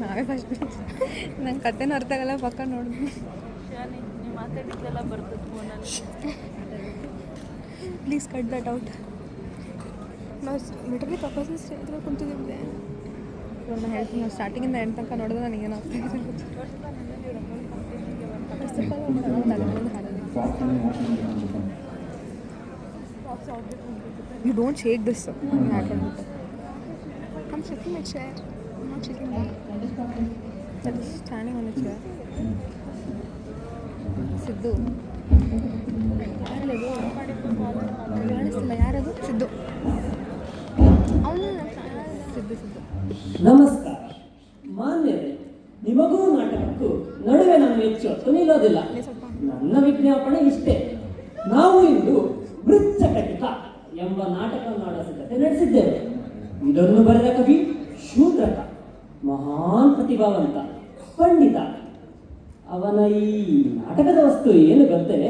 ನಾವೇ ಫಸ್ಟ್ ನಂಗೆ ಕತೆನೂ ಅರ್ಥ ಆಗಲ್ಲ ಪಕ್ಕ ನೋಡಿದ್ವಿ ನೀವು ಮಾತಾಡಿದ್ದೆಲ್ಲ ಬರ್ತದೆ ಫೋನಲ್ಲಿ. Please cut that out. ನಾವು ಲಿಟರ್ಲಿ ಪರ್ಪಸ್ ಇದ್ರೆ ಕುಂತಿದ್ದೆ. ನಾನು ಹೇಳ್ತೀನಿ, ನಾವು ಸ್ಟಾರ್ಟಿಂಗಿಂದ ಎಂಟು ತನಕ ನೋಡಿದ್ರೆ ನನಗೆ ಏನು ಆಗ್ತಾ ಇದೆ. You don't shake this. I'm shaking my chair. I'm not shaking that. That is standing on a chair. Siddu ಯಾರದು ಕಾಣಿಸ್ತಿಲ್ಲ, ಯಾರದು? ಸಿದ್ದು. ಅವನು ಸಿದ್ದು. ನಮಸ್ಕಾರ ಮಾನ್ಯರೇ, ನಿಮಗೂ ನಾಟಕಕ್ಕೂ ನಡುವೆ ನಾನು ಹೆಚ್ಚು ಹೊತ್ತು ನಿಲ್ಲೋದಿಲ್ಲ. ನನ್ನ ವಿಜ್ಞಾಪನೆ ಇಷ್ಟೇ. ನಾವು ಇಂದು ಮೃಚ್ಛಕಟಿಕ ಎಂಬ ನಾಟಕವನ್ನು ಆಡೋ ಸಿದ್ಧತೆ ನಡೆಸಿದ್ದೇವೆ. ಇದನ್ನು ಬರೆದ ಕವಿ ಶೂದ್ರಕ, ಮಹಾನ್ ಪ್ರತಿಭಾವಂತ ಪಂಡಿತ. ಅವನ ಈ ನಾಟಕದ ವಸ್ತು ಏನು ಗೊತ್ತೇ?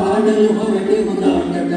ಆಡಲು ಹೊರಟೆ ನಾಟಕ